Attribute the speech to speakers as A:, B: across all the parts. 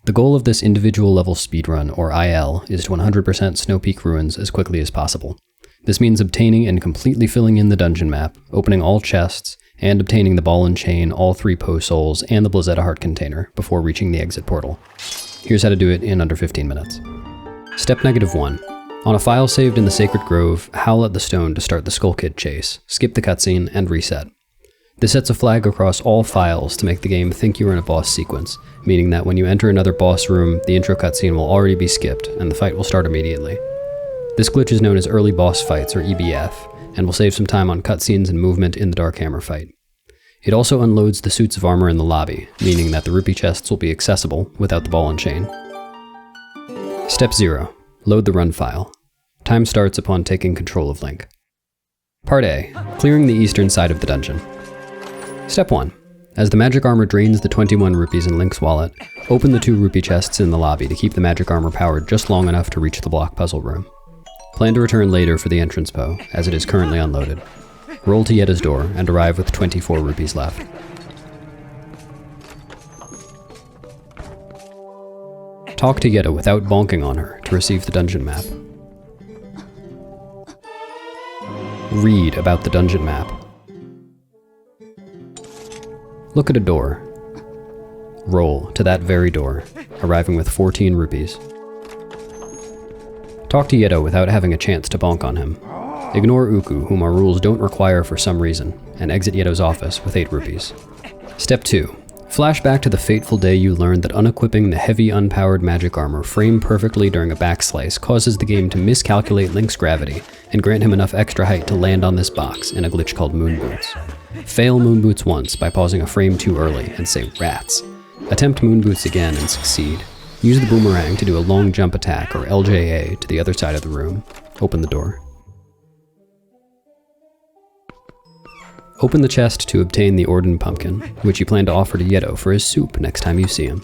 A: The goal of this individual level speedrun, or IL, is to 100% Snowpeak Ruins as quickly as possible. This means obtaining and completely filling in the dungeon map, opening all chests, and obtaining the ball and chain, all 3 Poe souls, and the Blizzetta heart container before reaching the exit portal. Here's how to do it in under 15 minutes. Step -1. On a file saved in the Sacred Grove, howl at the stone to start the Skull Kid chase, skip the cutscene, and reset. This sets a flag across all files to make the game think you are in a boss sequence, meaning that when you enter another boss room, the intro cutscene will already be skipped, and the fight will start immediately. This glitch is known as Early Boss Fights, or EBF, and will save some time on cutscenes and movement in the Dark Hammer fight. It also unloads the suits of armor in the lobby, meaning that the rupee chests will be accessible without the ball and chain. Step 0. Load the run file. Time starts upon taking control of Link. Part A. Clearing the eastern side of the dungeon. Step 1. As the magic armor drains the 21 rupees in Link's wallet, open the 2 rupee chests in the lobby to keep the magic armor powered just long enough to reach the block puzzle room. Plan to return later for the entrance Poe, as it is currently unloaded. Roll to Yetta's door and arrive with 24 rupees left. Talk to Yetta without bonking on her to receive the dungeon map. Read about the dungeon map. Look at a door. Roll to that very door, arriving with 14 rupees. Talk to Yetta without having a chance to bonk on him. Ignore Uku, whom our rules don't require for some reason, and exit Yetta's office with 8 rupees. Step 2. Flash back to the fateful day you learned that unequipping the heavy unpowered magic armor framed perfectly during a backslice causes the game to miscalculate Link's gravity and grant him enough extra height to land on this box in a glitch called Moon Boots. Fail Moon Boots once by pausing a frame too early and say rats. Attempt Moon Boots again and succeed. Use the boomerang to do a long jump attack, or LJA, to the other side of the room. Open the door. Open the chest to obtain the Orden Pumpkin, which you plan to offer to Yetto for his soup next time you see him.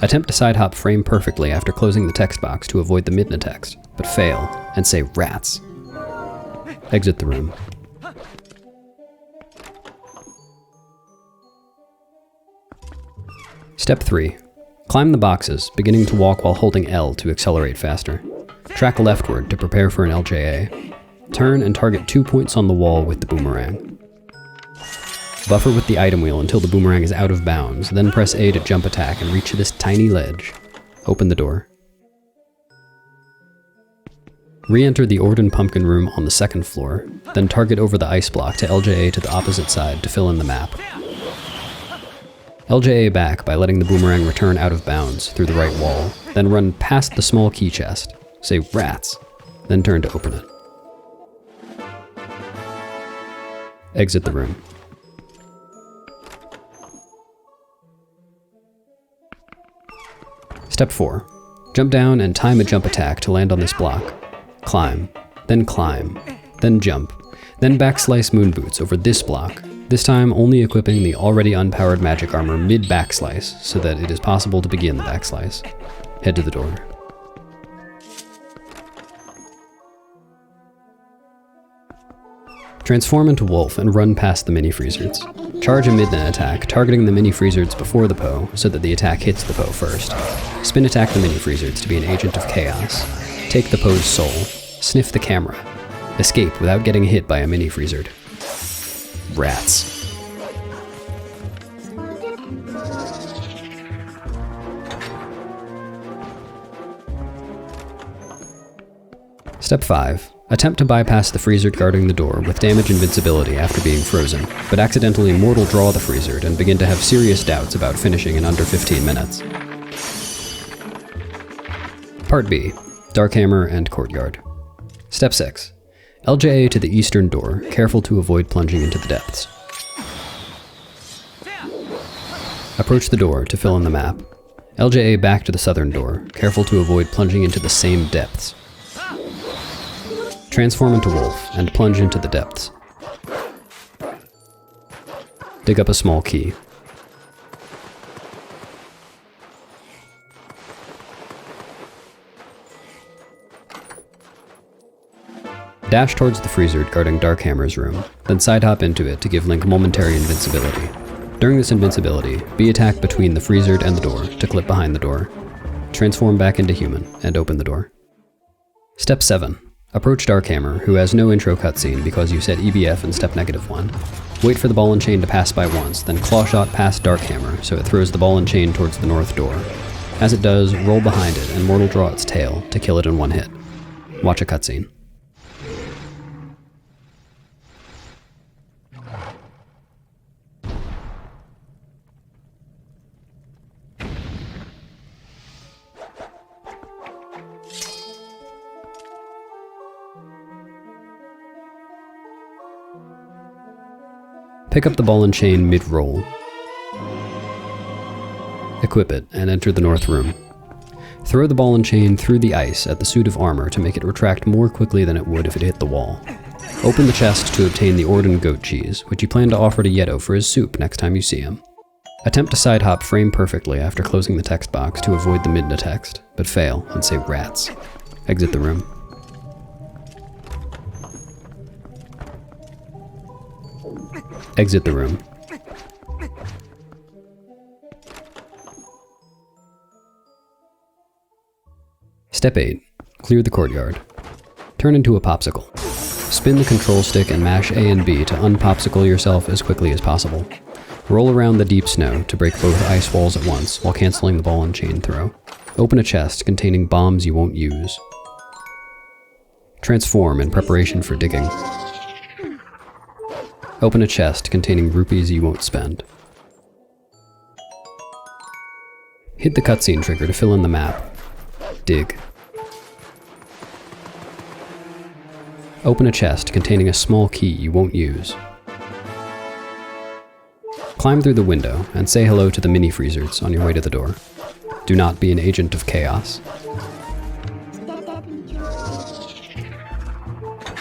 A: Attempt to side hop frame perfectly after closing the text box to avoid the Midna text, but fail, and say rats. Exit the room. Step 3. Climb the boxes, beginning to walk while holding L to accelerate faster. Track leftward to prepare for an LJA. Turn and target 2 points on the wall with the boomerang. Buffer with the item wheel until the boomerang is out of bounds, then press A to jump attack and reach this tiny ledge. Open the door. Re-enter the Orden Pumpkin room on the 2nd floor, then target over the ice block to LJA to the opposite side to fill in the map. LJA back by letting the boomerang return out of bounds through the right wall, then run past the small key chest, say rats, then turn to open it. Exit the room. Step 4. Jump down and time a jump attack to land on this block. Climb, then jump, then backslice Moon Boots over this block, this time only equipping the already unpowered magic armor mid-backslice so that it is possible to begin the backslice. Head to the door. Transform into Wolf and run past the mini-freezards. Charge a Midna attack, targeting the mini-freezards before the Poe so that the attack hits the Poe first. Spin attack the mini-freezards to be an agent of chaos. Take the Poe's soul. Sniff the camera. Escape without getting hit by a mini-freezard. Rats. Step 5. Attempt to bypass the freezer guarding the door with damage invincibility after being frozen, but accidentally mortal draw the freezer and begin to have serious doubts about finishing in under 15 minutes. Part B. Dark Hammer and Courtyard. Step 6. LJA to the eastern door, careful to avoid plunging into the depths. Approach the door to fill in the map. LJA back to the southern door, careful to avoid plunging into the same depths. Transform into Wolf and plunge into the depths. Dig up a small key. Dash towards the freezer guarding Dark Hammer's room, then side hop into it to give Link momentary invincibility. During this invincibility, be attacked between the freezered and the door to clip behind the door. Transform back into human and open the door. Step 7. Approach Darkhammer, who has no intro cutscene because you set EBF in step -1. Wait for the ball and chain to pass by once, then claw shot past Darkhammer so it throws the ball and chain towards the north door. As it does, roll behind it and mortal draw its tail to kill it in one hit. Watch a cutscene. Pick up the ball and chain mid-roll. Equip it and enter the north room. Throw the ball and chain through the ice at the suit of armor to make it retract more quickly than it would if it hit the wall. Open the chest to obtain the Orden goat cheese, which you plan to offer to Yeto for his soup next time you see him. Attempt to side hop frame perfectly after closing the text box to avoid the Midna text, but fail and say rats. Exit the room. Exit the room. Step 8. Clear the courtyard. Turn into a popsicle. Spin the control stick and mash A and B to unpopsicle yourself as quickly as possible. Roll around the deep snow to break both ice walls at once while canceling the ball and chain throw. Open a chest containing bombs you won't use. Transform in preparation for digging. Open a chest containing rupees you won't spend. Hit the cutscene trigger to fill in the map. Dig. Open a chest containing a small key you won't use. Climb through the window and say hello to the mini-freezers on your way to the door. Do not be an agent of chaos.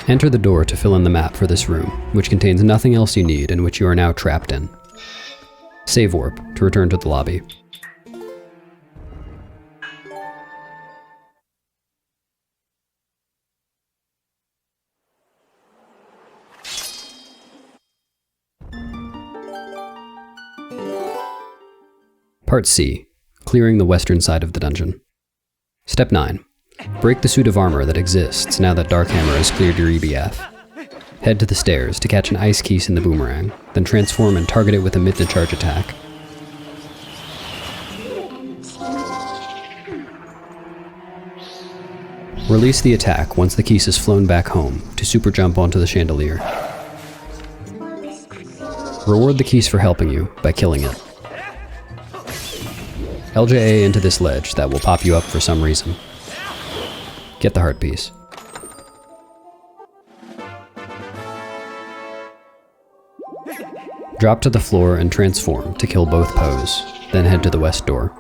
A: Enter the door to fill in the map for this room, which contains nothing else you need and which you are now trapped in. Save warp to return to the lobby. Part C. Clearing the western side of the dungeon. Step 9. Break the suit of armor that exists now that Darkhammer has cleared your EBF. Head to the stairs to catch an ice keys in the boomerang, then transform and target it with a Midna charge attack. Release the attack once the keys has flown back home to super jump onto the chandelier. Reward the keys for helping you by killing it. LJA into this ledge that will pop you up for some reason. Get the heart piece. Drop to the floor and transform to kill both Poes, then head to the west door.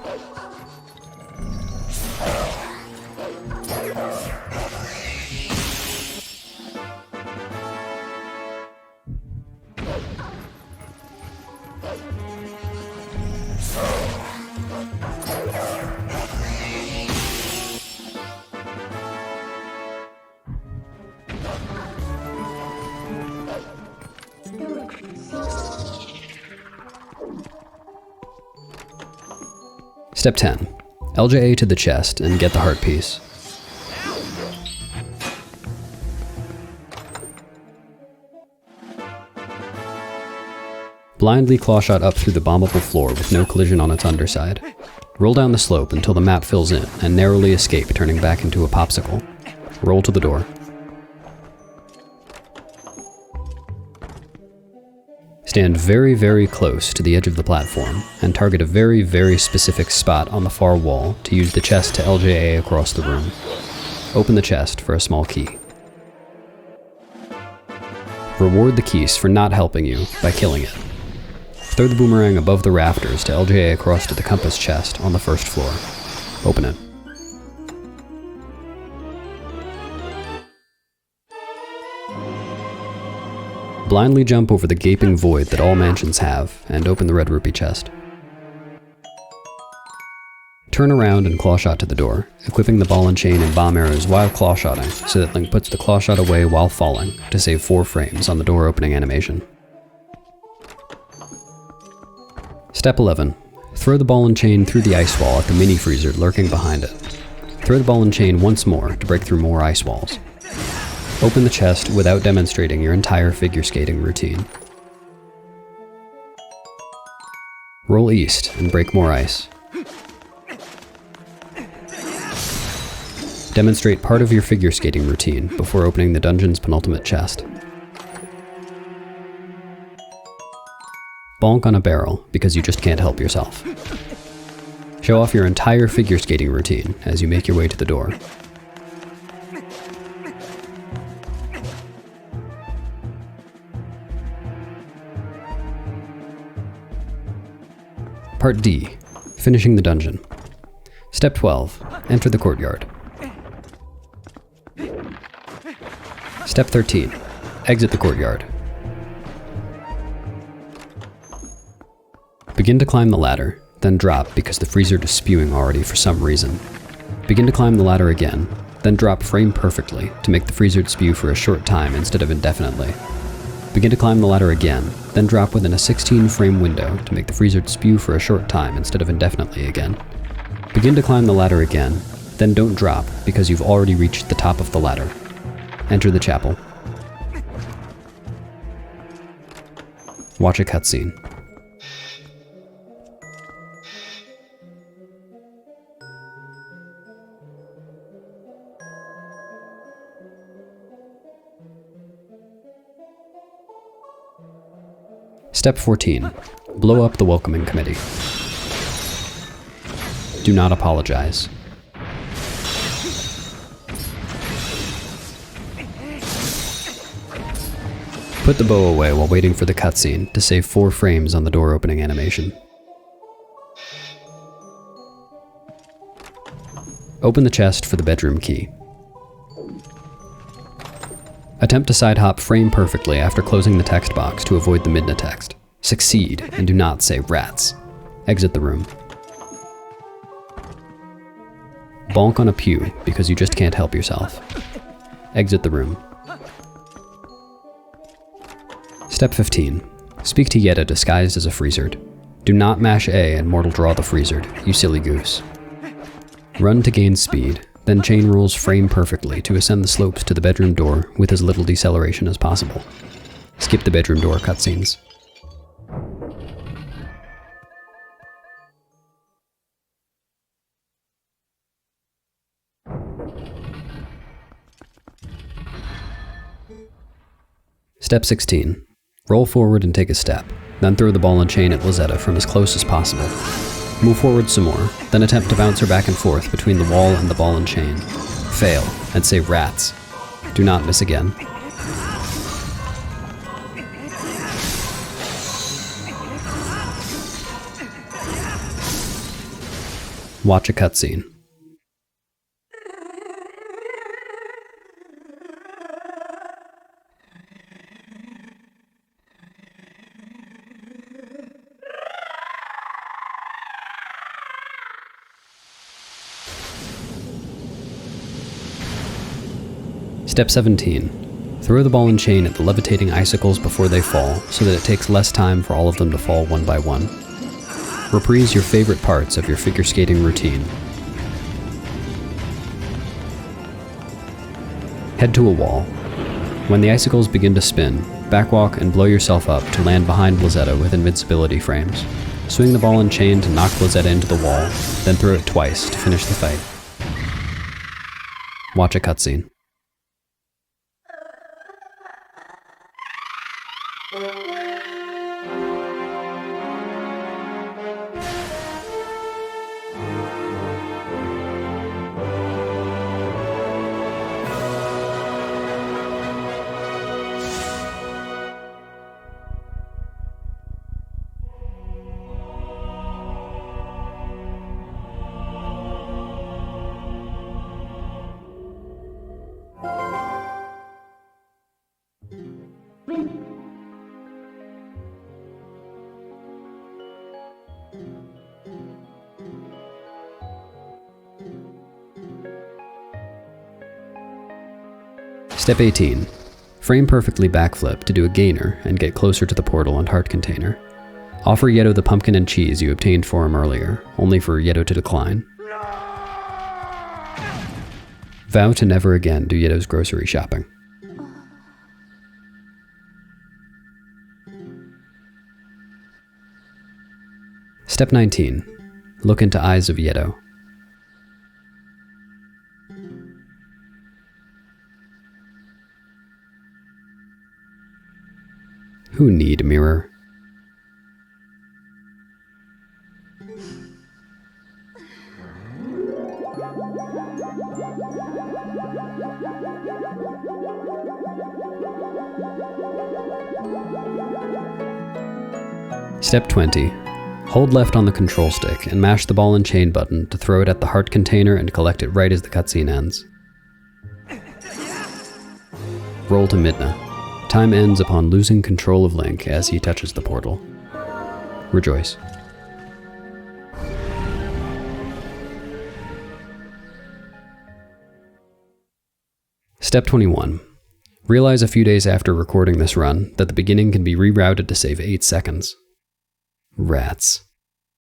A: Step 10. LJA to the chest and get the heart piece. Blindly clawshot up through the bombable floor with no collision on its underside. Roll down the slope until the map fills in and narrowly escape, turning back into a popsicle. Roll to the door. Stand very, very close to the edge of the platform and target a very, very specific spot on the far wall to use the chest to LJA across the room. Open the chest for a small key. Reward the keys for not helping you by killing it. Throw the boomerang above the rafters to LJA across to the compass chest on the first floor. Open it. Blindly jump over the gaping void that all mansions have, and open the red rupee chest. Turn around and clawshot to the door, equipping the ball and chain and bomb arrows while clawshotting, so that Link puts the clawshot away while falling, to save 4 frames on the door opening animation. Step 11. Throw the ball and chain through the ice wall at the mini freezer lurking behind it. Throw the ball and chain once more to break through more ice walls. Open the chest without demonstrating your entire figure skating routine. Roll east and break more ice. Demonstrate part of your figure skating routine before opening the dungeon's penultimate chest. Bonk on a barrel because you just can't help yourself. Show off your entire figure skating routine as you make your way to the door. Part D. Finishing the dungeon. Step 12. Enter the courtyard. Step 13. Exit the courtyard. Begin to climb the ladder, then drop because the freezer is spewing already for some reason. Begin to climb the ladder again, then drop frame perfectly to make the freezer spew for a short time instead of indefinitely. Begin to climb the ladder again, then drop within a 16 frame window to make the freezer spew for a short time instead of indefinitely again. Begin to climb the ladder again, then don't drop because you've already reached the top of the ladder. Enter the chapel. Watch a cutscene. Step 14. Blow up the welcoming committee. Do not apologize. Put the bow away while waiting for the cutscene to save 4 frames on the door opening animation. Open the chest for the bedroom key. Attempt to side hop frame perfectly after closing the text box to avoid the Midna text. Succeed, and do not say rats. Exit the room. Bonk on a pew because you just can't help yourself. Exit the room. Step 15. Speak to Yetta disguised as a freezered. Do not mash A and mortal draw the freezered, you silly goose. Run to gain speed, then chain rules frame perfectly to ascend the slopes to the bedroom door with as little deceleration as possible. Skip the bedroom door cutscenes. Step 16. Roll forward and take a step, then throw the ball and chain at Blizzetta from as close as possible. Move forward some more, then attempt to bounce her back and forth between the wall and the ball and chain. Fail, and say rats. Do not miss again. Watch a cutscene. Step 17. Throw the ball and chain at the levitating icicles before they fall, so that it takes less time for all of them to fall one by one. Reprise your favorite parts of your figure skating routine. Head to a wall. When the icicles begin to spin, backwalk and blow yourself up to land behind Blizzetta with invincibility frames. Swing the ball and chain to knock Blizzetta into the wall, then throw it twice to finish the fight. Watch a cutscene. Step 18. Frame perfectly backflip to do a gainer and get closer to the portal and heart container. Offer Yeto the pumpkin and cheese you obtained for him earlier, only for Yeto to decline. Vow to never again do Yeto's grocery shopping. Step 19. Look into eyes of Yeto. Who need a mirror? Step 20. Hold left on the control stick and mash the ball and chain button to throw it at the heart container and collect it right as the cutscene ends. Roll to Midna. Time ends upon losing control of Link as he touches the portal. Rejoice. Step 21. Realize a few days after recording this run that the beginning can be rerouted to save 8 seconds. Rats.